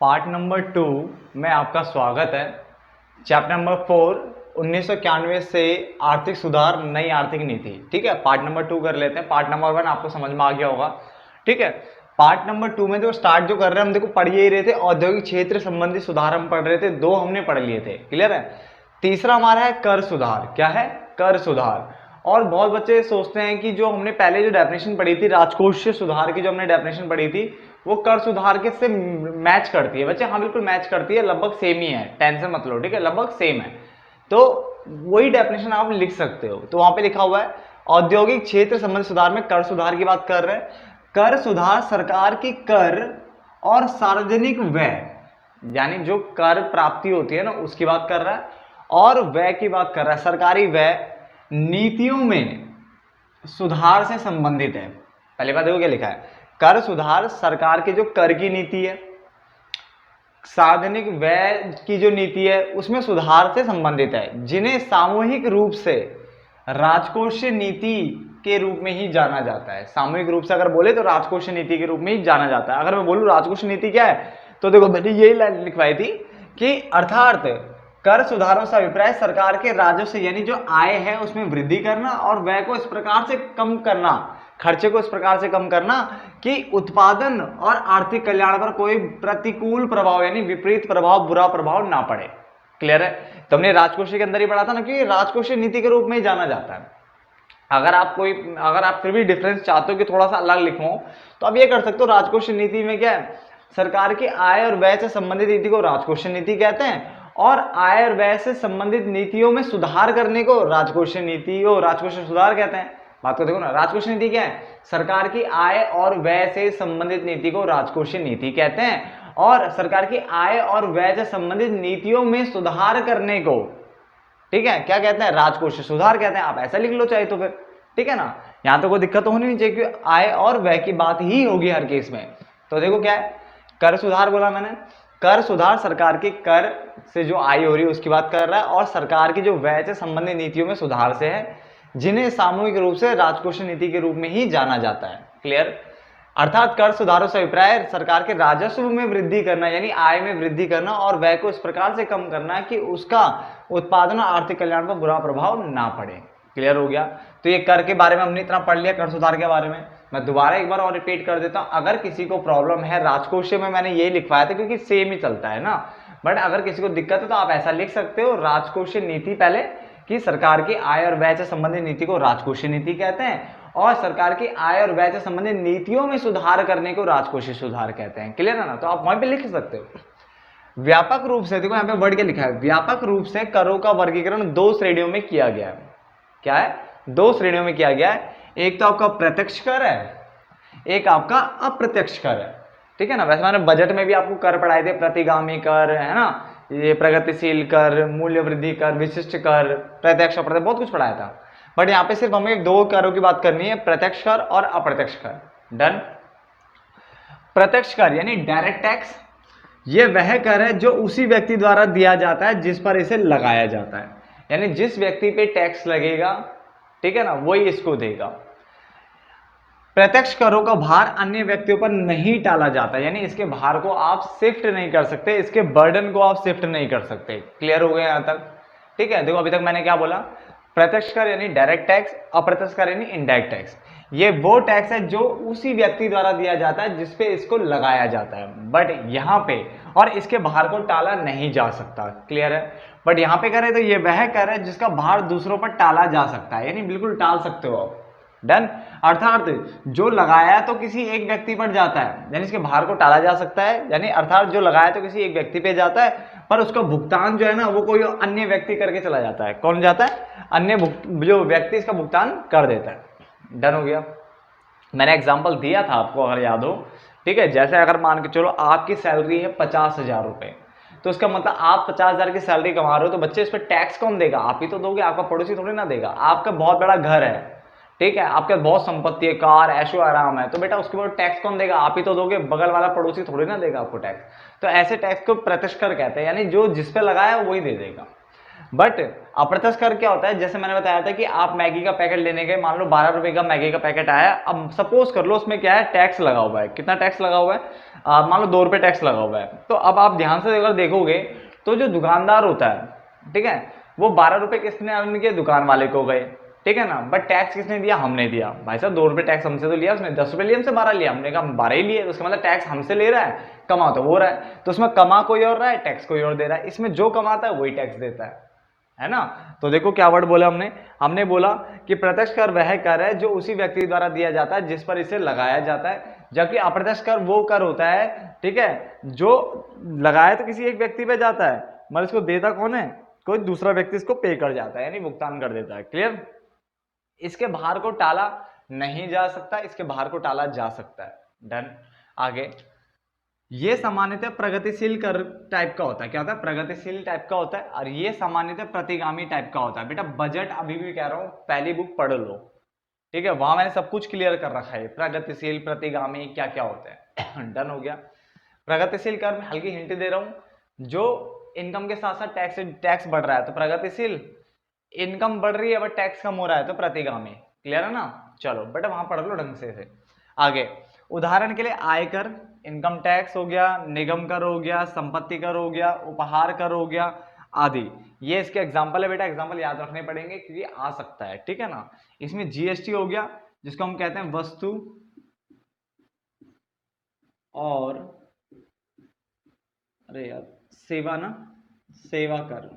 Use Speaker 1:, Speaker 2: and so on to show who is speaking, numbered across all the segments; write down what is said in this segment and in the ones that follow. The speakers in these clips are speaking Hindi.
Speaker 1: पार्ट नंबर 2 में आपका स्वागत है। चैप्टर नंबर 4 1991 से आर्थिक सुधार नई आर्थिक नीति। ठीक है, पार्ट नंबर 2 कर लेते हैं। पार्ट नंबर 1 आपको समझ में आ गया होगा। ठीक है, पार्ट नंबर 2 में जो स्टार्ट जो कर रहे हैं हम देखो पढ़ ही रहे थे, औद्योगिक क्षेत्र संबंधी सुधार हम पढ़ रहे थे, 2 हमने पढ़ लिए थे। क्लियर है। तीसरा हमारा है कर सुधार। क्या है? कर सुधार। और बहुत बच्चे सोचते हैं कि जो हमने पहले जो डेफिनेशन पढ़ी थी राजकोषीय सुधार की, जो हमने डेफिनेशन पढ़ी थी वो कर सुधार के से मैच करती है। बच्चे हाँ बिल्कुल मैच करती है, लगभग सेम ही है, टेंशन मत लो। ठीक है, लगभग सेम है, तो वही डेफिनेशन आप लिख सकते हो। तो वहां पे लिखा हुआ है औद्योगिक क्षेत्र संबंधी सुधार में कर सुधार की बात कर रहे हैं। कर सुधार सरकार की कर और सार्वजनिक व्यय, यानी जो कर प्राप्ति होती है ना उसकी बात कर रहा है, और व्यय की बात कर रहा है। सरकारी व्यय नीतियों में सुधार से संबंधित है। पहले बात देखो क्या लिखा है, कर सुधार सरकार की जो कर की नीति है, सार्वजनिक व्यय की जो नीति है उसमें सुधार से संबंधित है, जिन्हें सामूहिक रूप से राजकोषीय नीति के रूप में ही जाना जाता है। सामूहिक रूप से अगर बोले तो राजकोषीय नीति के रूप में ही जाना जाता है। अगर मैं बोलूं राजकोषीय नीति क्या है, तो देखो मैंने यही लाइन लिखवाई थी कि अर्थात कर सुधारों से अभिप्राय सरकार के राजस्व यानी जो आय है उसमें वृद्धि करना और व्यय को इस प्रकार से कम करना, खर्चे को इस प्रकार से कम करना कि उत्पादन और आर्थिक कल्याण पर कोई प्रतिकूल प्रभाव यानी विपरीत प्रभाव, बुरा प्रभाव ना पड़े। क्लियर है। तो हमने राजकोषीय के अंदर ही पढ़ा था ना कि राजकोषीय नीति के रूप में ही जाना जाता है। अगर आप फिर भी डिफरेंस चाहते हो कि थोड़ा सा अलग लिखो तो आप ये कर सकते हो, राजकोषीय नीति में क्या है, सरकार की आय और व्यय से संबंधित नीति को राजकोषीय नीति कहते हैं, और आय और व्यय से संबंधित नीतियों में सुधार करने को राजकोषीय नीति और राजकोषीय सुधार कहते हैं। बात को देखो ना, राजकोषीय नीति क्या है, सरकार की आय और व्यय से संबंधित नीति को राजकोषीय नीति कहते हैं, और सरकार की आय और व्यय से संबंधित नीतियों में सुधार करने को, ठीक है, क्या कहते हैं, राजकोषीय सुधार कहते हैं। आप ऐसा लिख लो चाहे तो फिर, ठीक है ना, यहां तो कोई दिक्कत तो होनी नहीं चाहिए क्योंकि आय और व्यय की बात ही होगी हर केस में। तो देखो क्या है, कर सुधार बोला मैंने, कर सुधार सरकार की कर से जो आय हो रही है उसकी बात कर रहा है, और सरकार की जो व्यय से संबंधित नीतियों में सुधार से है, जिन्हें सामूहिक रूप से राजकोषीय नीति के रूप में ही जाना जाता है। क्लियर। अर्थात कर सुधारों से अभिप्राय सरकार के राजस्व में वृद्धि करना यानी आय में वृद्धि करना और व्यय को इस प्रकार से कम करना कि उसका उत्पादन और आर्थिक कल्याण पर बुरा प्रभाव ना पड़े। क्लियर हो गया। तो ये कर के बारे में हमने इतना पढ़ लिया, कर सुधार के बारे में। मैं दोबारा एक बार और रिपीट कर देता हूं, अगर किसी को प्रॉब्लम है, राजकोषीय में मैंने यही लिखवाया था क्योंकि सेम ही चलता है ना, बट अगर किसी को दिक्कत है तो आप ऐसा लिख सकते हो, राजकोषीय नीति पहले कि सरकार की आय और व्यय से संबंधित नीति को राजकोषीय नीति कहते हैं, और सरकार की आय और व्यय से संबंधित नीतियों में सुधार करने को राजकोषीय सुधार कहते हैं। क्लियर है ना, तो आप वहीं पे लिख सकते हो। व्यापक रूप से देखो यहाँ पे वर्ड क्या लिखा है, व्यापक रूप से करों का वर्गीकरण 2 श्रेणियों में किया गया है। क्या है? 2 श्रेणियों में किया गया है। एक तो आपका प्रत्यक्ष कर है, एक आपका अप्रत्यक्ष कर है। ठीक है ना, वैसे मैंने बजट में भी आपको कर पढ़ाए थे, प्रतिगामी कर है ना, ये प्रगतिशील कर, मूल्य वृद्धि कर, विशिष्ट कर, प्रत्यक्ष अप्रत्यक्ष, बहुत कुछ पढ़ाया था। बट यहाँ पे सिर्फ हमें 2 करों की बात करनी है, प्रत्यक्ष कर और अप्रत्यक्ष कर। डन। प्रत्यक्ष कर यानी डायरेक्ट टैक्स, ये वह कर है जो उसी व्यक्ति द्वारा दिया जाता है जिस पर इसे लगाया जाता है, यानी जिस व्यक्ति पे टैक्स लगेगा, ठीक है ना, वही इसको देगा। प्रत्यक्ष करों का भार अन्य व्यक्तियों पर नहीं टाला जाता, यानी इसके भार को आप शिफ्ट नहीं कर सकते, इसके बर्डन को आप शिफ्ट नहीं कर सकते। क्लियर हो गया यहां तक? ठीक है। देखो अभी तक मैंने क्या बोला, प्रत्यक्ष कर यानी डायरेक्ट टैक्स, अप्रत्यक्ष कर यानी इनडायरेक्ट टैक्स। ये वो टैक्स है जो उसी व्यक्ति द्वारा दिया जाता है जिसपे इसको लगाया जाता है, बट यहाँ पे और इसके भार को टाला नहीं जा सकता। क्लियर है। बट यहाँ पे करें तो ये वह कर है जिसका भार दूसरों पर टाला जा सकता है, यानी बिल्कुल टाल सकते हो आप। डन। अर्थात जो लगाया तो किसी एक व्यक्ति पर जाता है, यानी इसके भार को टाला जा सकता है, यानी अर्थात जो लगाया तो किसी एक व्यक्ति पे जाता है, पर उसका भुगतान जो है ना वो कोई अन्य व्यक्ति करके चला जाता है। कौन जाता है? अन्य जो व्यक्ति इसका भुगतान कर देता है। डन हो गया। मैंने एग्जाम्पल दिया था आपको अगर याद हो। ठीक है, जैसे अगर मान के चलो आपकी सैलरी है 50,000 रुपए, तो उसका मतलब आप 50,000 की सैलरी कमा रहे हो, तो बच्चे इस पर टैक्स कौन देगा? आप ही तो दोगे, आपका पड़ोसी थोड़ी ना देगा। आपका बहुत बड़ा घर है, ठीक है, आपके बहुत संपत्ति है, कार, ऐशो आराम है, तो बेटा उसके ऊपर टैक्स कौन देगा? आप ही तो दोगे, बगल वाला पड़ोसी थोड़ी ना देगा आपको टैक्स। तो ऐसे टैक्स को प्रत्यक्ष कर कहते हैं, यानी जो जिस पे लगाया वही दे देगा। बट अप्रत्यक्ष कर क्या होता है, जैसे मैंने बताया था कि आप मैगी का पैकेट लेने गए, मान लो 12 रुपए का मैगी का पैकेट आया, अब सपोज कर लो उसमें क्या है, टैक्स लगा हुआ है। कितना टैक्स लगा हुआ है? मान लो 2 रुपए टैक्स लगा हुआ है। तो अब आप ध्यान से अगर देखोगे तो जो दुकानदार होता है, ठीक है, वो 12 रुपए किसने अर्न किए? दुकान वाले को गए, ठीक है ना। बट टैक्स किसने दिया? हमने दिया। भाई साहब 2 रुपए टैक्स हमसे तो लिया उसने, 10 रुपए लिए हमसे, 12 लिया, हमने कहा 12 ही लिए, उसका मतलब टैक्स हमसे ले रहा है, कमा तो वो रहा है। तो उसमें कमा कोई और रहा है, टैक्स कोई और दे रहा है। इसमें जो कमाता है वही टैक्स देता है ना। तो देखो क्या वर्ड बोला हमने, हमने बोला कि प्रत्यक्ष कर वह कर है जो उसी व्यक्ति द्वारा दिया जाता है जिस पर इसे लगाया जाता है, जबकि अप्रत्यक्ष कर वो कर होता है, ठीक है, जो लगाया तो किसी एक व्यक्ति पे जाता है, मगर इसको देता कौन है? कोई दूसरा व्यक्ति इसको पे कर जाता है, यानी भुगतान कर देता है। क्लियर? इसके बाहर को टाला नहीं जा सकता, इसके बाहर को टाला जा सकता है। डन। आगे, ये सामान्यतः प्रगतिशील कर टाइप का होता है। क्या होता है? प्रगतिशील टाइप का होता है। और ये सामान्यतः प्रतिगामी टाइप का होता है। बेटा बजट अभी भी कह रहा हूं, पहली बुक पढ़ लो, ठीक है, वहां मैंने सब कुछ क्लियर कर रखा है, प्रगतिशील प्रतिगामी क्या क्या होता है। डन हो गया। प्रगतिशील कर में हल्की हिंट दे रहा हूं, जो इनकम के साथ साथ टैक्स बढ़ रहा है तो प्रगतिशील, इनकम बढ़ रही है बट टैक्स कम हो रहा है तो प्रतिगामी। क्लियर है ना? चलो बेटा वहां पढ़ लो ढंग से। आगे, उदाहरण के लिए आयकर, इनकम टैक्स हो गया, निगम कर हो गया, संपत्ति कर हो गया, उपहार कर हो गया आदि। ये इसके एग्जाम्पल है बेटा, एग्जाम्पल याद रखने पड़ेंगे क्योंकि आ सकता है, ठीक है ना। इसमें जीएसटी हो गया, जिसको हम कहते हैं वस्तु और, अरे यार, सेवा ना, सेवा कर,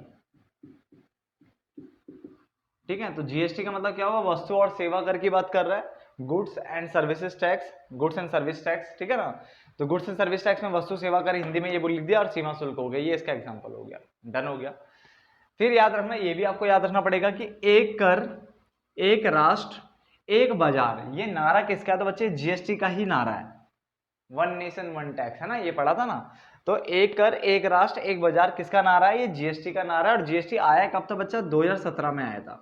Speaker 1: ठीक है। तो जीएसटी का मतलब क्या होगा? वस्तु और सेवा कर की बात कर रहा है, goods and services tax, goods and service tax, ठीक है ना। तो गुड्स एंड सर्विस टैक्स में वस्तु सेवा कर हिंदी में ये बोल लिख दिया, और सीमा शुल्क हो गया, ये इसका एग्जांपल हो गया। डन हो गया। फिर याद रखना, ये भी आपको याद रखना पड़ेगा कि एक कर, एक राष्ट्र, एक बाजार, ये नारा किसका है? तो बच्चे जीएसटी का ही नारा है, वन नेशन वन टैक्स, है ना, ये पढ़ा था ना। तो एक कर, एक राष्ट्र, एक बाजार किसका नारा है? ये जीएसटी का नारा है। और जीएसटी आया कब था बच्चा? 2017 में आया था।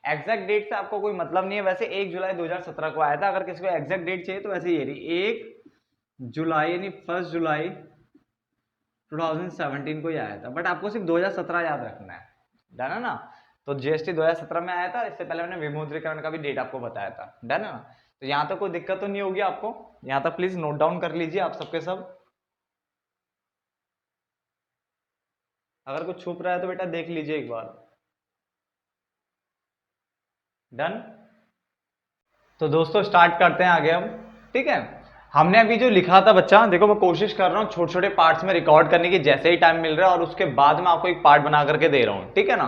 Speaker 1: एग्जैक्ट डेट से आपको कोई मतलब नहीं है, वैसे 1 जुलाई 2017 को आया था। अगर किसी को एग्जैक्ट डेट चाहिए तो वैसे ये रही 1 जुलाई, यानी 1 जुलाई 2017 को ही आया था। बट आपको सिर्फ 2017 याद रखना है, डन है ना। तो जीएसटी 2017 में आया था। इससे पहले मैंने विमुद्रीकरण का भी डेट आपको बताया था, डन है ना। तो यहाँ तक कोई दिक्कत तो नहीं होगी आपको, यहाँ तक प्लीज नोट डाउन कर लीजिए आप सबके सब। अगर कुछ छुप रहा है तो बेटा देख लीजिए एक बार। डन। तो दोस्तों स्टार्ट करते हैं आगे हम, ठीक है। हमने अभी जो लिखा था बच्चा, देखो मैं कोशिश कर रहा हूँ छोटे छोटे पार्ट्स में रिकॉर्ड करने की, जैसे ही टाइम मिल रहा है, और उसके बाद मैं आपको एक पार्ट बना करके दे रहा हूँ, ठीक है ना।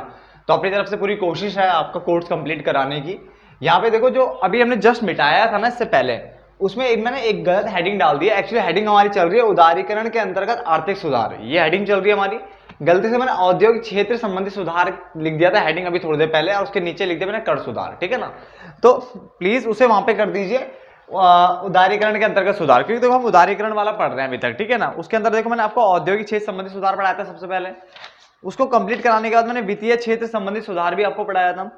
Speaker 1: तो अपनी तरफ से पूरी कोशिश है आपका कोर्स कंप्लीट कराने की। यहाँ पे देखो, जो अभी हमने जस्ट मिटाया था ना इससे पहले, उसमें मैंने एक गलत हेडिंग डाल दी है। एक्चुअली हेडिंग हमारी चल रही है उदारीकरण के अंतर्गत आर्थिक सुधार, ये हेडिंग चल रही है हमारी। गलती से मैंने औद्योगिक क्षेत्र संबंधी सुधार लिख दिया था हेडिंग अभी थोड़ी देर पहले, और उसके नीचे लिख दिया मैंने कर सुधार, ठीक है ना। तो प्लीज उसे वहां पे कर दीजिए, उदारीकरण के अंतर्गत सुधार, क्योंकि देखो हम उदारीकरण वाला पढ़ रहे हैं अभी तक, ठीक है ना। उसके अंदर देखो मैंने आपको औद्योगिक क्षेत्र संबंधी सुधार पढ़ाया था सबसे पहले, उसको कंप्लीट कराने के बाद मैंने वित्तीय क्षेत्र संबंधी सुधार भी आपको पढ़ाया था,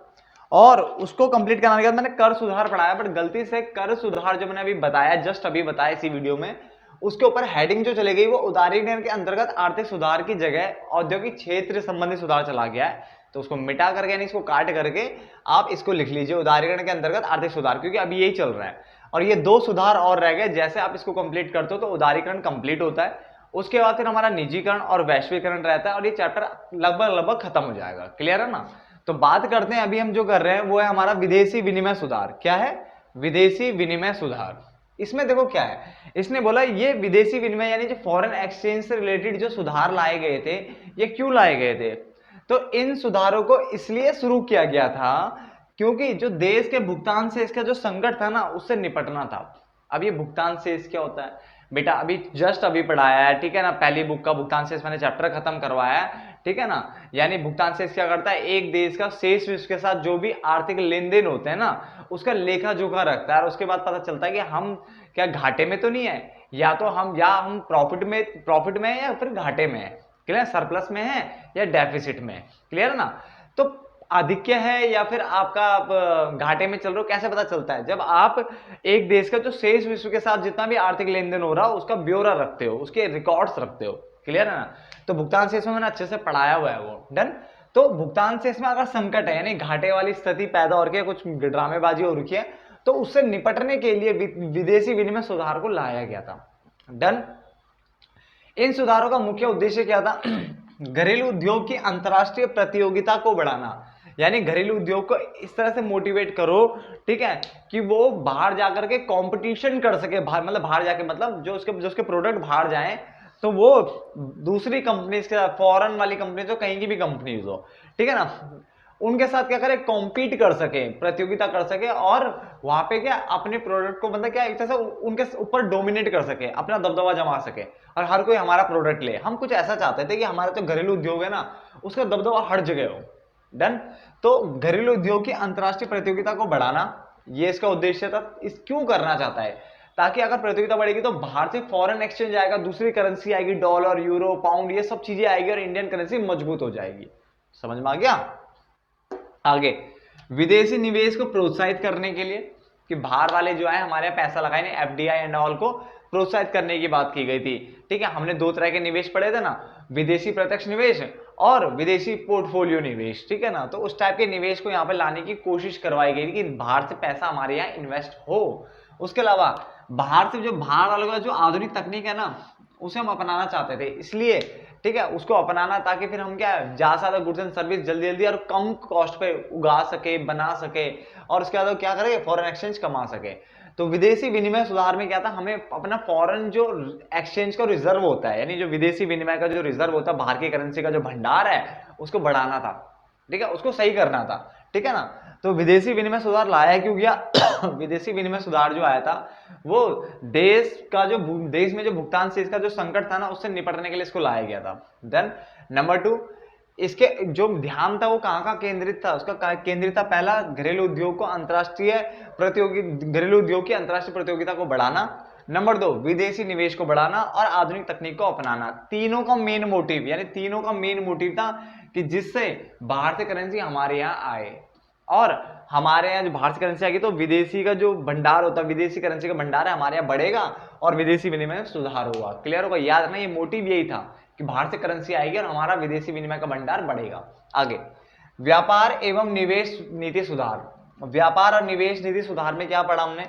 Speaker 1: और उसको कंप्लीट कराने के बाद मैंने कर सुधार पढ़ाया। बट गलती से कर सुधार जो मैंने अभी बताया, जस्ट अभी बताया इसी वीडियो में, उसके ऊपर हेडिंग जो चली गई वो उदारीकरण के अंतर्गत आर्थिक सुधार की जगह औद्योगिक क्षेत्र संबंधी सुधार चला गया है। तो उसको मिटा करके, यानी इसको काट करके आप इसको लिख लीजिए उदारीकरण के अंतर्गत आर्थिक सुधार, क्योंकि अभी यही चल रहा है। और ये 2 सुधार और रह गए, जैसे आप इसको कंप्लीट करते हो तो उदारीकरण कंप्लीट होता है। उसके बाद फिर हमारा निजीकरण और वैश्वीकरण रहता है, और ये चैप्टर लगभग खत्म हो जाएगा। क्लियर है ना। तो बात करते हैं, अभी हम जो कर रहे हैं वो है हमारा विदेशी विनिमय सुधार। क्या है? विदेशी विनिमय सुधार। इसमें देखो क्या है, इसने बोला ये विदेशी विनिमय यानी जो फॉरेन एक्सचेंज से रिलेटेड जो सुधार लाए गए थे, ये क्यों लाए गए थे? तो इन सुधारों को इसलिए शुरू किया गया था क्योंकि जो देश के भुगतान से इसका जो संकट था ना, उससे निपटना था। अब ये भुगतान शेष क्या होता है बेटा? अभी जस्ट अभी पढ़ाया है, ठीक है ना। पहली बुक का भुगतान शेष मैंने चैप्टर खत्म करवाया है, ठीक है ना। यानी भुगतान शेष क्या करता है? एक देश का शेष विश्व के साथ जो भी आर्थिक लेन देन होते हैं ना, उसका लेखा जोखा रखता है, और उसके बाद पता चलता है कि हम क्या घाटे में तो नहीं है, या हम प्रॉफिट में है या फिर घाटे में है। क्लियर? सरप्लस में है या डेफिसिट में। क्लियर ना। तो आधिक्य है या फिर आपका घाटे में चल रहे हो, कैसे पता चलता है? जब आप एक देश का जो शेष विश्व के साथ जितना भी आर्थिक लेन देन हो रहा हो उसका ब्यौरा रखते हो, उसके रिकॉर्ड्स रखते हो। क्लियर है ना। तो भुगतान शेष में मैंने अच्छे से पढ़ाया हुआ है वो। डन। तो भुगतान से इसमें अगर संकट है यानी घाटे वाली स्थिति पैदा हो रही है, कुछ ड्रामेबाजी हो रही है, तो उससे निपटने के लिए विदेशी विनिमय सुधार को लाया गया था। डन। इन सुधारों का मुख्य उद्देश्य क्या था? घरेलू उद्योग की अंतर्राष्ट्रीय प्रतियोगिता को बढ़ाना, यानी घरेलू उद्योग को इस तरह से मोटिवेट करो, ठीक है, कि वो बाहर जाकर के कंपटीशन कर सके, मतलब बाहर जाके मतलब जो उसके प्रोडक्ट बाहर जाएं, तो वो दूसरी कंपनी के साथ, फॉरेन वाली कंपनी, तो कहीं की भी कंपनीज हो, ठीक है ना, उनके साथ क्या करे, कॉम्पीट कर सके, प्रतियोगिता कर सके, और वहां पे क्या अपने प्रोडक्ट को मतलब क्या एक तरह से उनके ऊपर डोमिनेट कर सके, अपना दबदबा जमा सके, और हर कोई हमारा प्रोडक्ट ले। हम कुछ ऐसा चाहते थे कि हमारा जो घरेलू उद्योग है ना, उसका दबदबा हर जगह हो। डन। तो घरेलू उद्योग की अंतर्राष्ट्रीय प्रतियोगिता को बढ़ाना, ये इसका उद्देश्य था। इस क्यों करना चाहता है? ताकि अगर प्रतियोगिता बढ़ेगी तो बाहर से फॉरेन एक्सचेंज आएगा, दूसरी करेंसी आएगी, डॉलर, यूरो, पाउंड, ये सब चीजें आएगी, और इंडियन करेंसी मजबूत हो जाएगी। समझ में आ गया? आगे, विदेशी निवेश को प्रोत्साहित करने के लिए, कि बाहर वाले जो है हमारे यहाँ पैसा लगाए, एफडीआई एंड ऑल को प्रोत्साहित करने की बात की गई थी, ठीक है। हमने दो तरह के निवेश पढ़े थे ना, विदेशी प्रत्यक्ष निवेश और विदेशी पोर्टफोलियो निवेश, ठीक है ना। तो उस टाइप के निवेश को यहाँ पे लाने की कोशिश करवाई गई कि बाहर से पैसा हमारे यहाँ इन्वेस्ट हो। उसके अलावा बाहर से जो बाहर वालों का जो आधुनिक तकनीक है ना, उसे हम अपनाना चाहते थे, इसलिए, ठीक है, उसको अपनाना, ताकि फिर हम क्या ज्यादा से ज्यादा गुड्स एंड सर्विस जल्दी जल्दी और कम कॉस्ट पे उगा सके, बना सके, और उसके बाद क्या करें, फॉरेन एक्सचेंज कमा सके। तो विदेशी विनिमय सुधार में क्या था, हमें अपना फॉरेन जो एक्सचेंज का रिजर्व होता है, यानी जो विदेशी विनिमय का जो रिजर्व होता है, बाहर की करेंसी का जो भंडार है, उसको बढ़ाना था, ठीक है, उसको सही करना था, ठीक है ना। तो विदेशी विनिमय सुधार लाया क्यों गया? विदेशी विनिमय सुधार जो आया था, वो देश में जो भुगतान से इसका जो संकट था ना, उससे निपटने के लिए इसको लाया गया था। देन नंबर 2, इसके जो ध्यान था वो कहाँ केंद्रित था? उसका केंद्रित था, पहला, घरेलू उद्योग की अंतर्राष्ट्रीय प्रतियोगिता को बढ़ाना। नंबर 2, विदेशी निवेश को बढ़ाना और आधुनिक तकनीक को अपनाना। तीनों का मेन मोटिव था कि जिससे बाहर से करेंसी हमारे यहाँ आए, और हमारे यहाँ जो बाहर से करेंसी आएगी तो विदेशी का जो भंडार होता है, विदेशी करेंसी का भंडार है हमारे यहाँ बढ़ेगा, और विदेशी विनिमय में सुधार होगा। क्लियर होगा? याद रखना, ये मोटिव यही था कि बाहर से करेंसी आएगी और हमारा विदेशी विनिमय का भंडार बढ़ेगा। आगे, व्यापार एवं निवेश नीति सुधार। व्यापार और निवेश नीति सुधार में क्या पढ़ा हमने,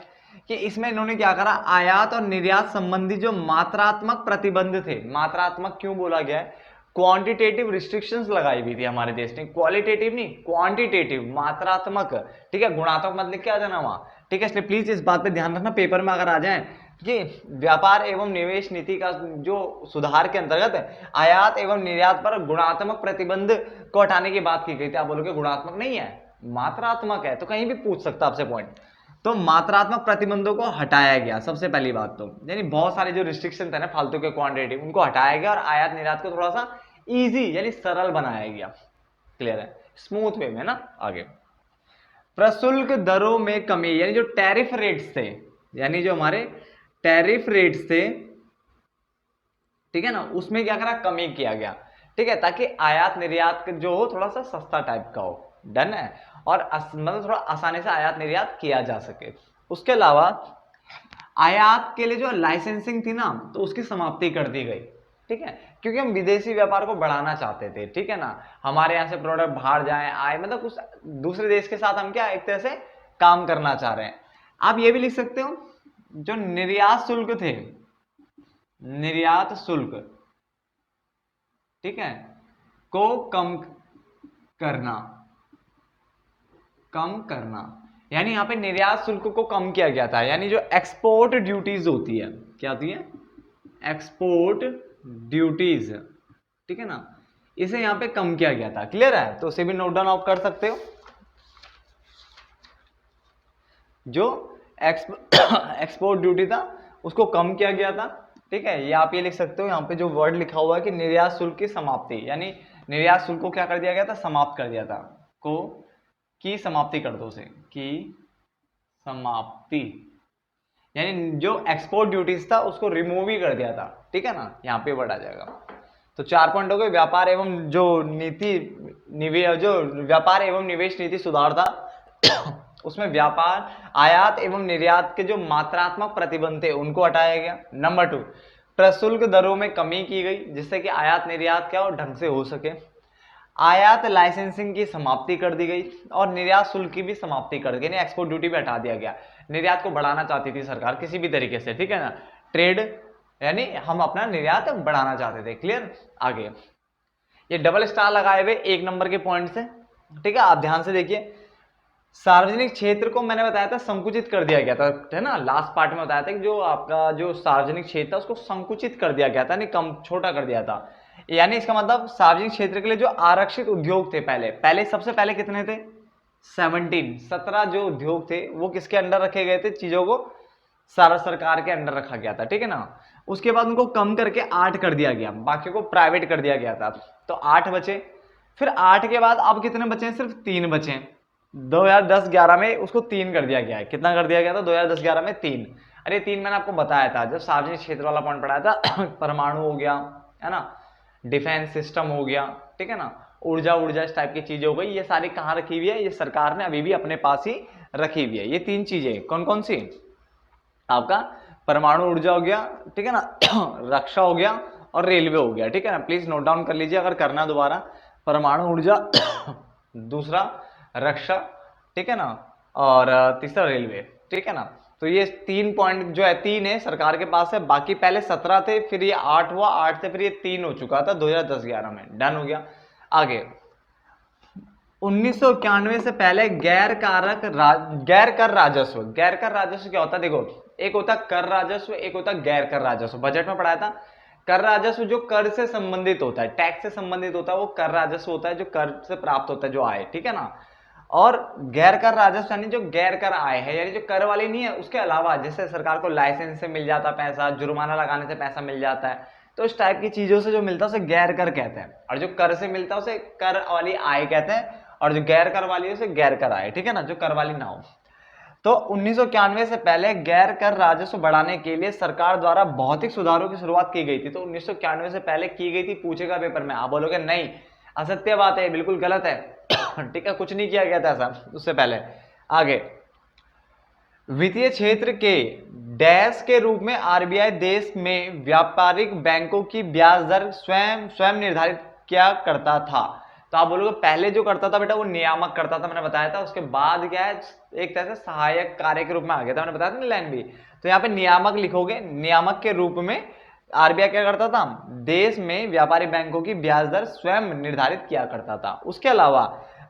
Speaker 1: कि इसमें इन्होंने क्या करा, आयात और निर्यात संबंधी जो मात्रात्मक प्रतिबंध थे, मात्रात्मक क्यों बोला गया है, क्वांटिटेटिव रिस्ट्रिक्शंस लगाई हुई थी हमारे देश ने, क्वालिटेटिव नहीं, क्वांटिटेटिव, मात्रात्मक, ठीक है, गुणात्मक मत लिख के आ जाना वहां, ठीक है। इसलिए प्लीज इस बात पे ध्यान रखना, पेपर में अगर आ जाए कि व्यापार एवं निवेश नीति का जो सुधार के अंतर्गत आयात एवं निर्यात पर गुणात्मक प्रतिबंध को हटाने की बात की गई थी। आप बोलोगे गुणात्मक नहीं है, मात्रात्मक है, तो कहीं भी पूछ सकता आपसे पॉइंट। तो मात्रात्मक प्रतिबंधों को हटाया गया, सबसे पहली बात तो, यानी बहुत सारे जो रिस्ट्रिक्शन थे ना फालतू के, क्वांटिटेटिव, उनको हटाया गया, और आयात निर्यात को थोड़ा सा इजी यानी सरल बनाया गया। क्लियर है? स्मूथ वे में ना। आगे, प्रशुल्क दरों में कमी, यानी जो टैरिफ रेट्स थे, यानी जो हमारे टैरिफ रेट्स थे, ठीक है ना, उसमें क्या करा, कमी किया गया, ठीक है, ताकि आयात निर्यात जो हो थोड़ा सा सस्ता टाइप का हो। डन है? और मतलब थोड़ा आसानी से आयात निर्यात किया जा सके। उसके अलावा आयात के लिए जो लाइसेंसिंग थी ना, तो उसकी समाप्ति कर दी गई, ठीक है, क्योंकि हम विदेशी व्यापार को बढ़ाना चाहते थे, ठीक है ना, हमारे यहाँ से प्रोडक्ट बाहर जाए आए, मतलब उस दूसरे देश के साथ हम क्या एक तरह से काम करना चाह रहे हैं। आप ये भी लिख सकते हो, जो निर्यात शुल्क थे, निर्यात शुल्क, ठीक है, को कम करना, यानी यहाँ पे निर्यात शुल्क को कम किया गया था, यानी जो एक्सपोर्ट ड्यूटीज होती है, क्या होती है, एक्सपोर्ट ड्यूटीज, ठीक है ना, इसे यहाँ पे कम किया गया था। क्लियर है? तो उसे भी नोट डाउन आप कर सकते हो। जो एक्सपोर्ट ड्यूटी था उसको कम किया गया था, ठीक है। ये आप ये लिख सकते हो, यहाँ पे जो वर्ड लिखा हुआ है कि निर्यात शुल्क की समाप्ति, यानी निर्यात शुल्क को क्या कर दिया गया था, समाप्त कर दिया था, की समाप्ति कर दो उसे, की समाप्ति, यानी जो एक्सपोर्ट ड्यूटीज था उसको रिमूव ही कर दिया था, ठीक है ना, यहाँ पे वर्ड आ जाएगा। तो 4 पॉइंट हो गए। व्यापार एवं जो व्यापार एवं निवेश नीति सुधार था उसमें व्यापार, आयात एवं निर्यात के जो मात्रात्मक प्रतिबंध थे उनको हटाया गया। नंबर 2, प्रशुल्क दरों में कमी की गई, जिससे कि आयात निर्यात क्या हो, ढंग से हो सके। आयात लाइसेंसिंग की समाप्ति कर दी गई और निर्यात शुल्क की भी समाप्ति कर दी गई, एक्सपोर्ट ड्यूटी भी हटा दिया गया। निर्यात को बढ़ाना चाहती थी सरकार किसी भी तरीके से, ठीक है ना, ट्रेड यानी हम अपना निर्यात बढ़ाना चाहते थे। क्लियर। आगे ये डबल स्टार लगाए हुए 1 नंबर के पॉइंट से, ठीक है, आप ध्यान से देखिए। सार्वजनिक क्षेत्र को मैंने बताया था संकुचित कर दिया गया था, है ना, लास्ट पार्ट में बताया था कि जो आपका जो सार्वजनिक क्षेत्र था उसको संकुचित कर दिया गया था, नहीं कम छोटा कर दिया था। यानी इसका मतलब सार्वजनिक क्षेत्र के लिए जो आरक्षित उद्योग थे पहले सबसे पहले कितने थे, 17 जो उद्योग थे वो किसके अंडर रखे गए थे, चीजों को सारा सरकार के अंडर रखा गया था, ठीक है ना। उसके बाद उनको कम करके 8 कर दिया गया, बाकी को प्राइवेट कर दिया गया था, तो 8 बचे। फिर 8 के बाद अब कितने बचे, सिर्फ 3 बचे। 2010-11 में उसको 3 कर दिया गया है। कितना कर दिया गया था 2010-11 में, 3। अरे 3 मैंने आपको बताया था जब सार्वजनिक क्षेत्र वाला पॉइंट पढ़ाया था। परमाणु हो गया, है ना, डिफेंस सिस्टम हो गया, ठीक है ना, ऊर्जा इस टाइप की चीजें हो गई, ये सारी कहाँ रखी हुई है, ये सरकार ने अभी भी अपने पास ही रखी हुई है। ये 3 चीजें कौन कौन सी, आपका परमाणु ऊर्जा हो गया, ठीक है ना, रक्षा हो गया और रेलवे हो गया, ठीक है ना। प्लीज नोट डाउन कर लीजिए अगर करना दोबारा। परमाणु ऊर्जा, दूसरा रक्षा, ठीक है ना, और तीसरा रेलवे, ठीक है ना। तो ये 3 पॉइंट जो है 3 है सरकार के पास है, बाकी पहले 17 थे, फिर ये 8 हुआ, 8 से फिर ये 3 हो चुका था 2010-11 में, डन हो गया। आगे 1991 से पहले गैर कर राजस्व क्या होता है, देखो एक होता कर राजस्व, एक होता गैर कर राजस्व। बजट में पढ़ाया था। कर राजस्व जो कर से संबंधित होता है, टैक्स से संबंधित होता है, वो कर राजस्व होता है जो कर से प्राप्त होता है, जो आय, ठीक है ना। और गैर कर राजस्व यानी जो गैर कर आय है, यानी जो कर वाली नहीं है, उसके अलावा जैसे सरकार को लाइसेंस से मिल जाता पैसा, जुर्माना लगाने से पैसा मिल जाता है, तो इस टाइप की चीजों से जो मिलता है उसे गैर कर कहते हैं। और जो कर से मिलता है उसे कर वाली आय कहते हैं, और जो गैर कर वाली है उसे गैर कर आय, ठीक है ना, जो कर वाली ना हो। तो 1991 से पहले गैर कर राजस्व बढ़ाने के लिए सरकार द्वारा भौतिक सुधारों की शुरुआत की गई थी। तो 1991 से पहले की गई थी, पूछेगा पेपर में, आप बोलोगे नहीं असत्य बात है, बिल्कुल गलत है। ठीक है, कुछ नहीं किया गया था ऐसा उससे पहले। आगे वित्तीय क्षेत्र के डैश के रूप में आरबीआई देश में व्यापारिक बैंकों की ब्याज दर स्वयं निर्धारित क्या करता था। तो आप बोलोगे पहले जो करता था बेटा वो नियामक करता था, मैंने बताया था। उसके बाद क्या है, एक तरह से सहायक कार्य के रूप में आ गया था, मैंने बताया था ना लाइन भी। तो यहाँ पे नियामक लिखोगे, नियामक के रूप में आरबीआई क्या करता था, देश में व्यापारी बैंकों की ब्याज दर स्वयं निर्धारित किया करता था। उसके अलावा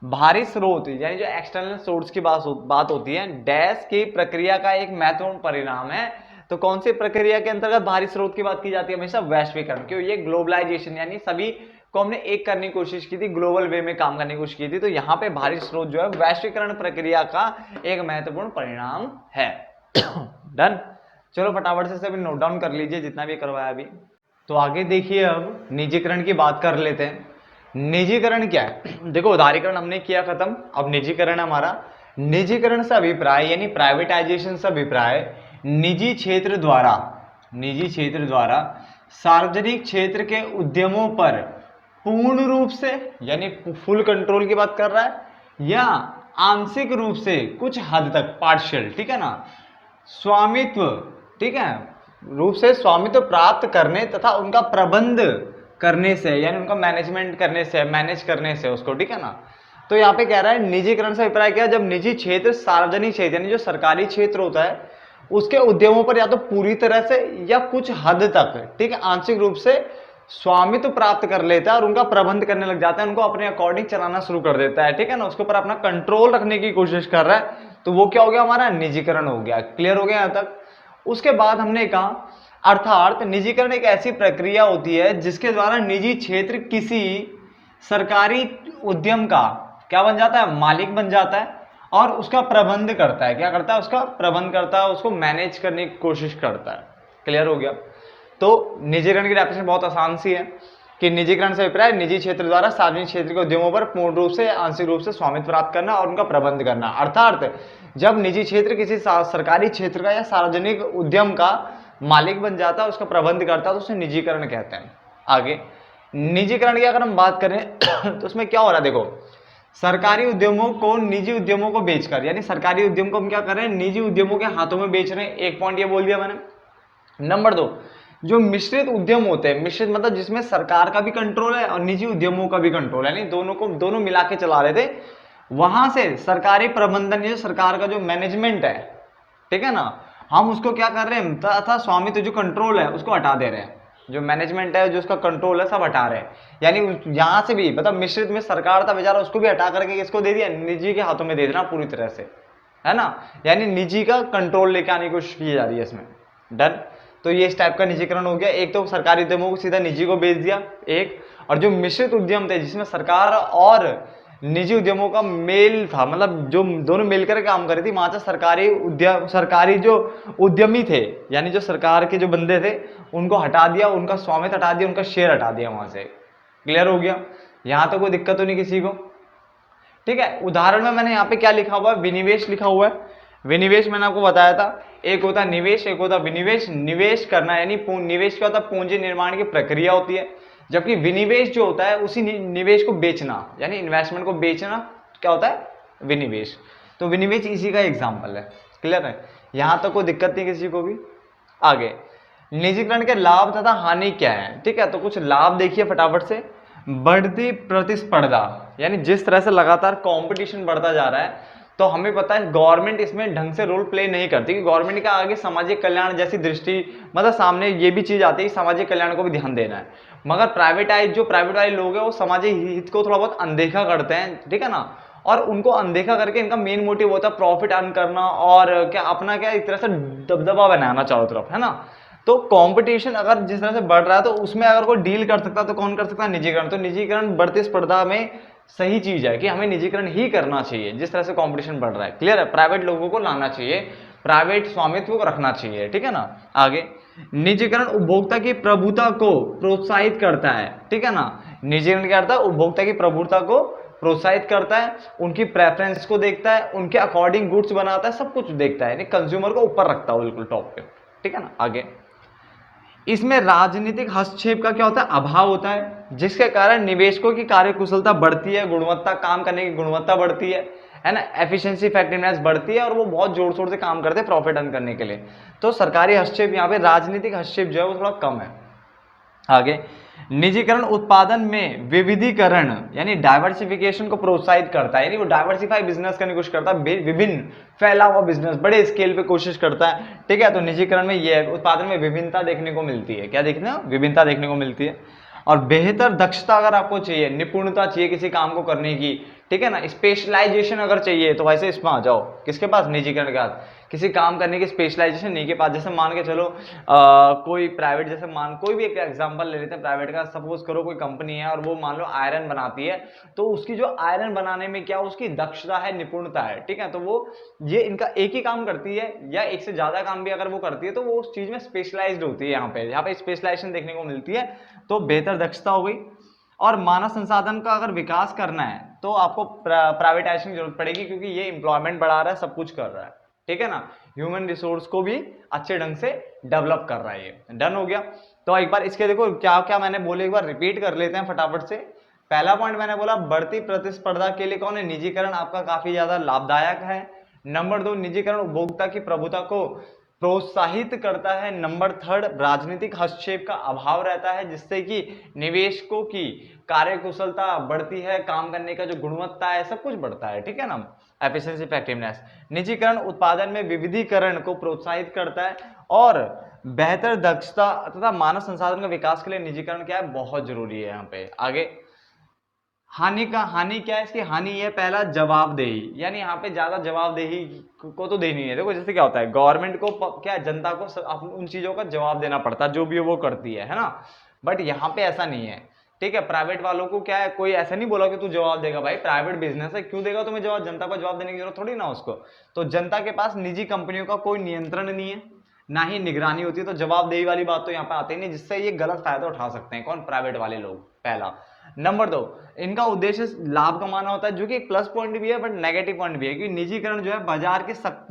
Speaker 1: भारी स्रोत यानी जो एक्सटर्नल सोर्स की बात होती है, डैश की प्रक्रिया का एक महत्वपूर्ण परिणाम है। तो कौन सी प्रक्रिया के अंतर्गत भारी स्रोत की बात की जाती है, हमेशा वैश्वीकरण, क्यों, ये ग्लोबलाइजेशन यानी सभी को हमने एक करने की कोशिश की थी, ग्लोबल वे में काम करने की कोशिश की थी। तो यहाँ पे भारी स्रोत जो है वैश्वीकरण प्रक्रिया का एक महत्वपूर्ण परिणाम है। डन। चलो फटाफट से सभी नोट डाउन कर लीजिए जितना भी करवाया अभी। तो आगे देखिए, अब निजीकरण की बात कर लेते हैं। निजीकरण क्या है, देखो उदारीकरण हमने किया खत्म, अब निजीकरण हमारा। निजीकरण से अभिप्राय यानी प्राइवेटाइजेशन से अभिप्राय निजी क्षेत्र द्वारा सार्वजनिक क्षेत्र के उद्यमों पर पूर्ण रूप से यानी फुल कंट्रोल की बात कर रहा है, या आंशिक रूप से कुछ हद तक पार्शियल, ठीक है ना, स्वामित्व, ठीक है, रूप से स्वामित्व प्राप्त करने तथा उनका प्रबंध करने से यानी उनका मैनेजमेंट करने से, मैनेज करने से उसको, ठीक है ना। तो यहाँ पे कह रहा है निजीकरण से अभिप्राय क्या, जब निजी क्षेत्र सार्वजनिक क्षेत्र यानी जो सरकारी क्षेत्र होता है उसके उद्यमों पर या तो पूरी तरह से या कुछ हद तक, ठीक है, आंशिक रूप से स्वामित्व प्राप्त कर लेता है और उनका प्रबंध करने लग जाता है, उनको अपने अकॉर्डिंग चलाना शुरू कर देता है, ठीक है ना, उसके ऊपर अपना कंट्रोल रखने की कोशिश कर रहा है। तो वो क्या हो गया, हमारा निजीकरण हो गया। क्लियर हो गया यहाँ तक। उसके बाद हमने कहा अर्थात निजीकरण एक ऐसी प्रक्रिया होती है जिसके द्वारा निजी क्षेत्र किसी सरकारी उद्यम का क्या बन जाता है, मालिक बन जाता है और उसका प्रबंध करता है। क्या करता है, उसका प्रबंध करता है, उसको मैनेज करने की कोशिश करता है। क्लियर हो गया। तो निजीकरण की डेफिनेशन बहुत आसान सी है कि निजीकरण से अभिप्राय निजी क्षेत्र द्वारा सार्वजनिक क्षेत्र के उद्यमों पर पूर्ण रूप से आंशिक रूप से स्वामित्व प्राप्त करना और उनका प्रबंध करना। अर्थात जब निजी क्षेत्र किसी सरकारी क्षेत्र का या सार्वजनिक उद्यम का मालिक बन जाता है, उसका प्रबंध करता है, तो उसे निजीकरण कहते हैं। आगे निजीकरण की अगर हम बात करें तो उसमें क्या हो रहा है, देखो सरकारी उद्यमों को निजी उद्यमों को बेचकर, यानी सरकारी उद्यम को हम क्या कर रहे हैं, निजी उद्यमों के हाथों में बेच रहे हैं। एक पॉइंट ये बोल दिया मैंने। नंबर 2, जो मिश्रित उद्यम होते हैं, मिश्रित मतलब जिसमें सरकार का भी कंट्रोल है और निजी उद्यमों का भी कंट्रोल है, यानी दोनों मिला के चला रहे थे, वहां से सरकारी प्रबंधन, ये सरकार का जो मैनेजमेंट है, ठीक है ना, हम उसको क्या कर रहे हैं, तथा स्वामित्व जो कंट्रोल है उसको हटा दे रहे हैं, जो मैनेजमेंट है, जो उसका कंट्रोल है, सब हटा रहे हैं। यानी यहां से भी मतलब मिश्रित में सरकार था बेचारा, उसको भी हटा करके किसको दे दिया, निजी के हाथों में दे देना पूरी तरह से, है ना, यानी निजी का कंट्रोल लेके आने की कोशिश की जा रही है इसमें। डन। तो ये इस टाइप का निजीकरण हो गया। एक तो सरकारी उद्यमों को सीधा निजी को बेच दिया एक, और जो मिश्रित उद्यम थे जिसमें सरकार और निजी उद्यमों का मेल था, मतलब जो दोनों मिलकर काम कर रही थी, वहां से सरकारी जो उद्यमी थे, यानी जो सरकार के जो बंदे थे, उनको हटा दिया, उनका स्वामित्व हटा दिया, उनका शेयर हटा दिया वहां से। क्लियर हो गया? यहां तो कोई दिक्कत तो नहीं किसी को? ठीक है। उदाहरण में मैंने यहाँ पे क्या लिखा हुआ है, विनिवेश लिखा हुआ है। विनिवेश मैंने आपको बताया था, एक होता है निवेश, एक होता है विनिवेश। निवेश करना यानी निवेश क्या होता है, पूंजी निर्माण की प्रक्रिया होती है, जबकि विनिवेश जो होता है उसी निवेश को बेचना, यानी इन्वेस्टमेंट को बेचना, क्या होता है, विनिवेश। तो विनिवेश इसी का एग्जाम्पल है। क्लियर है? यहां तक कोई दिक्कत नहीं किसी को भी। आगे, निजीकरण के लाभ तथा हानि क्या है? ठीक है, तो कुछ लाभ देखिए फटाफट से। बढ़ती प्रतिस्पर्धा, यानी जिस तरह से लगातार कंपटीशन बढ़ता जा रहा है, तो हमें पता है गवर्नमेंट इसमें ढंग से रोल प्ले नहीं करती, कि गवर्नमेंट का आगे सामाजिक कल्याण जैसी दृष्टि, मतलब सामने ये भी चीज आती है कि सामाजिक कल्याण को भी ध्यान देना है, मगर प्राइवेट वाले लोग हैं वो सामाजिक हित को थोड़ा बहुत अनदेखा करते हैं, ठीक है ना, और उनको अनदेखा करके इनका मेन मोटिव होता है प्रॉफिट अर्न करना, और क्या अपना क्या एक तरह से दबदबा बनाना चारों तरफ, है ना। तो कंपटीशन अगर जिस तरह से बढ़ रहा है, तो उसमें अगर कोई डील कर सकता है तो कौन कर सकता है, निजीकरण। तो निजीकरण बढ़ती स्पर्धा में सही चीज है कि हमें निजीकरण ही करना चाहिए जिस तरह से कंपटीशन बढ़ रहा है। क्लियर है? प्राइवेट लोगों को लाना चाहिए, प्राइवेट स्वामित्व को रखना चाहिए, ठीक है ना। आगे, निजीकरण उपभोक्ता की प्रभुता को प्रोत्साहित करता है, ठीक है ना। निजीकरण क्या करता है, उपभोक्ता की प्रभुता को प्रोत्साहित करता है, उनकी प्रेफरेंस को देखता है, उनके अकॉर्डिंग गुड्स बनाता है, सब कुछ देखता है, यानी कंज्यूमर को ऊपर रखता है बिल्कुल टॉप पे, ठीक है ना। आगे, इसमें राजनीतिक हस्तक्षेप का क्या होता है, अभाव होता है, जिसके कारण निवेशकों की कार्यकुशलता बढ़ती है, गुणवत्ता, काम करने की गुणवत्ता बढ़ती है ना, एफिशिएंसी, इफेक्टिवनेस बढ़ती है, और वो बहुत जोर शोर से काम करते हैं प्रॉफिट अर्न करने के लिए। तो सरकारी हस्तक्षेप, यहाँ पे राजनीतिक हस्तक्षेप जो है वो थोड़ा कम है। आगे, निजीकरण उत्पादन में विविधीकरण यानी डाइवर्सिफिकेशन को प्रोत्साहित करता है, यानी वो डाइवर्सिफाई बिजनेस करने की कोशिश करता है, विभिन्न फैला हुआ बिजनेस बड़े स्केल पे कोशिश करता है, ठीक है। तो निजीकरण में ये है, उत्पादन में विभिन्नता देखने को मिलती है, क्या देखना, विभिन्नता देखने को मिलती है। और बेहतर दक्षता अगर आपको चाहिए, निपुणता चाहिए किसी काम को करने की, ठीक है ना, स्पेशलाइजेशन अगर चाहिए, तो वैसे इसमें आ जाओ, किसके पास, निजीकरण के पास। किसी काम करने की स्पेशलाइजेशन नहीं के पास, जैसे मान के चलो कोई प्राइवेट, जैसे कोई भी एक एग्जांपल ले लेते हैं प्राइवेट का, सपोज करो कोई कंपनी है और वो मान लो आयरन बनाती है, तो उसकी जो आयरन बनाने में क्या उसकी दक्षता है, निपुणता है, ठीक है, तो वो ये इनका एक ही काम करती है या एक से ज्यादा काम भी अगर वो करती है, तो वो उस चीज में स्पेशलाइज्ड होती है, यहाँ पे स्पेशलाइजेशन देखने को मिलती है। तो बेहतर दक्षता हो गई। और मानव संसाधन का अगर विकास करना है तो आपको प्राइवेटाइजेशन की जरूरत पड़ेगी, क्योंकि ये एम्प्लॉयमेंट बढ़ा रहा है, सब कुछ कर रहा है, ठीक है ना, ह्यूमन रिसोर्स को भी अच्छे ढंग से डेवलप कर रहा है। ये डन हो गया। तो एक बार इसके देखो क्या क्या मैंने बोले, एक बार रिपीट कर लेते हैं फटाफट से। पहला पॉइंट मैंने बोला, बढ़ती प्रतिस्पर्धा के लिए कौन है, निजीकरण आपका काफी ज्यादा लाभदायक है। नंबर 2, निजीकरण उपभोक्ता की प्रभुता को प्रोत्साहित करता है। नंबर 3, राजनीतिक हस्तक्षेप का अभाव रहता है, जिससे कि निवेशकों की कार्यकुशलता बढ़ती है, काम करने का जो गुणवत्ता है सब कुछ बढ़ता है, ठीक है ना, एफिशिएंसी, इफेक्टिवनेस। निजीकरण उत्पादन में विविधीकरण को प्रोत्साहित करता है, और बेहतर दक्षता तथा मानव संसाधन का विकास के लिए निजीकरण क्या है, बहुत जरूरी है। यहाँ पे आगे, हानि क्या है इसकी, हानि है पहला, जवाबदेही, यानी यहाँ पे ज्यादा जवाबदेही को तो देनी है। देखो जैसे क्या होता है, गवर्नमेंट को क्या, जनता को उन चीजों का जवाब देना पड़ता है जो भी वो करती है ना, बट यहाँ पे ऐसा नहीं है, ठीक है। प्राइवेट वालों को क्या है, कोई ऐसा नहीं बोला कि तू जवाब देगा, भाई प्राइवेट बिजनेस है, क्यों देगा तुम्हें जवाब, जनता को जवाब देने की जरूरत थोड़ी ना उसको। तो जनता के पास निजी कंपनियों का कोई नियंत्रण नहीं है, ना ही निगरानी होती है, तो जवाबदेही वाली बात तो यहाँ पे आती नहीं, जिससे ये गलत फायदा उठा सकते हैं कौन, प्राइवेट वाले लोग, पहला। नंबर 2, इनका उद्देश्य लाभ कमाना होता है, जो कि एक प्लस पॉइंट भी है बट नेगेटिव पॉइंट भी है, क्योंकि निजीकरण जो है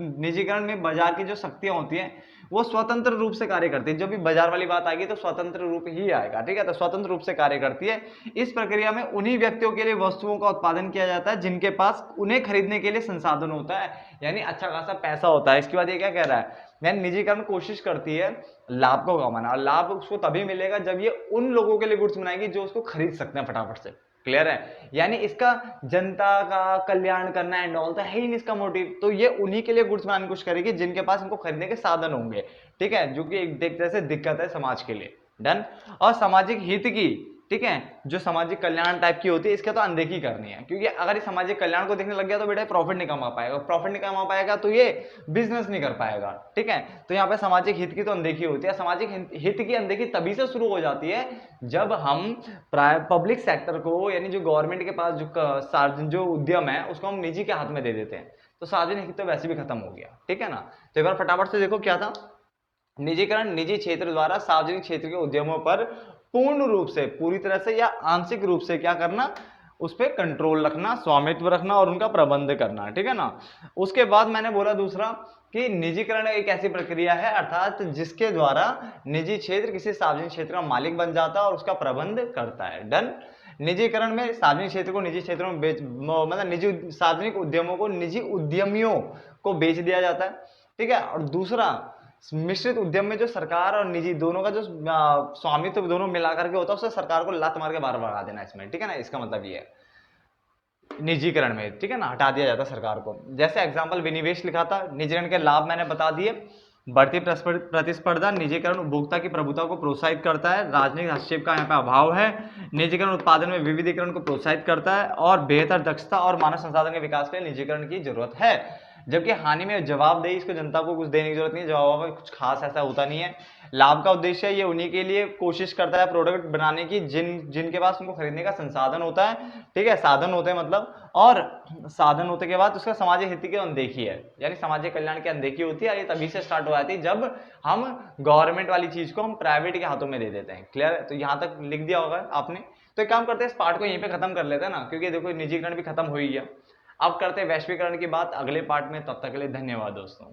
Speaker 1: निजीकरण में बाजार की जो शक्तियां होती हैं वो स्वतंत्र रूप से कार्य करती है। जब भी बाजार वाली बात आएगी तो स्वतंत्र रूप ही आएगा, ठीक है। तो स्वतंत्र रूप से कार्य करती है। इस प्रक्रिया में उन्हीं व्यक्तियों के लिए वस्तुओं का उत्पादन किया जाता है जिनके पास उन्हें खरीदने के लिए संसाधन होता है, यानी अच्छा खासा पैसा होता है। इसके बाद ये क्या कह रहा है, यानी निजीकरण कोशिश करती है लाभ को कमाना, और लाभ उसको तभी मिलेगा जब ये उन लोगों के लिए गुड्स बनाएगी जो उसको खरीद सकते हैं फटाफट से। क्लियर है, यानी इसका जनता का कल्याण करना एंड ऑल तो है ही नहीं इसका मोटिव। तो ये उन्हीं के लिए गुड्स बनाने की कोशिश करेगी जिनके पास इनको खरीदने के साधन होंगे, ठीक है, जो कि एक तरह से दिक्कत है समाज के लिए। डन। और सामाजिक हित की, ठीक है, जो सामाजिक कल्याण टाइप की होती है, इसके तो अनदेखी करनी है, क्योंकि अगर ये सामाजिक कल्याण को देखने लग गया तो बेटा प्रॉफिट नहीं कमा पाएगा, प्रॉफिट नहीं कमा पाएगा तो ये बिजनेस नहीं कर पाएगा, ठीक है। तो यहाँ पे सामाजिक हित की तो अनदेखी होती है। सामाजिक हित की अनदेखी तभी से शुरू हो जाती है जब हम पब्लिक सेक्टर को, यानी जो गवर्नमेंट के पास जो उद्यम है उसको हम निजी के हाथ में दे देते हैं, तो सार्वजनिक हित तो वैसे भी खत्म हो गया, ठीक है ना। तो एक बार फटाफट से देखो क्या था, निजीकरण निजी क्षेत्र द्वारा सार्वजनिक क्षेत्र के उद्यमों पर पूर्ण रूप से, पूरी तरह से या आंशिक रूप से क्या करना, उस पर कंट्रोल रखना, स्वामित्व रखना और उनका प्रबंध करना, ठीक है ना। उसके बाद मैंने बोला दूसरा कि निजीकरण एक ऐसी प्रक्रिया है अर्थात जिसके द्वारा निजी क्षेत्र किसी सार्वजनिक क्षेत्र का मालिक बन जाता है और उसका प्रबंध करता है। डन। निजीकरण में सार्वजनिक क्षेत्र को निजी क्षेत्रों में मतलब निजी सार्वजनिक उद्यमों को निजी उद्यमियों को बेच दिया जाता है, ठीक है। और दूसरा, मिश्रित उद्यम में जो सरकार और निजी दोनों का जो स्वामित्व दोनों मिला करके होता है, उससे सरकार को लात मार के बाहर भगा देना इसमें, ठीक है ना। इसका मतलब ये है निजीकरण में, ठीक है ना, हटा दिया जाता है सरकार को। जैसे एग्जांपल विनिवेश लिखा था, निजीकरण के लाभ मैंने बता दिए। बढ़ती प्रतिस्पर्धा, निजीकरण उपभोक्ता की प्रभुता को प्रोत्साहित करता है, राजनीतिक हस्तक्षेप का यहाँ पे अभाव है, निजीकरण उत्पादन में विविधीकरण को प्रोत्साहित करता है, और बेहतर दक्षता और मानव संसाधन के विकास के लिए निजीकरण की जरूरत है। जबकि हानि में जवाबदेही, इसको जनता को कुछ देने की जरूरत नहीं है, जवाब में कुछ खास ऐसा होता नहीं है। लाभ का उद्देश्य ये उन्हीं के लिए कोशिश करता है प्रोडक्ट बनाने की जिनके पास उनको खरीदने का संसाधन होता है, ठीक है, साधन होते हैं मतलब, और साधन होते के बाद उसका सामाजिक हित की अनदेखी है, यानी सामाजिक कल्याण की अनदेखी होती है। और ये तभी से स्टार्ट हो जाती है जब हम गवर्नमेंट वाली चीज को हम प्राइवेट के हाथों में दे देते हैं। क्लियर है, तो यहाँ तक लिख दिया होगा आपने। तो एक काम करते हैं, इस पार्ट को यहीं पे खत्म कर लेते हैं ना, क्योंकि देखो निजीकरण भी खत्म हो ही गया। अब करते हैं वैश्वीकरण की बात अगले पार्ट में, तब तक के लिए धन्यवाद दोस्तों।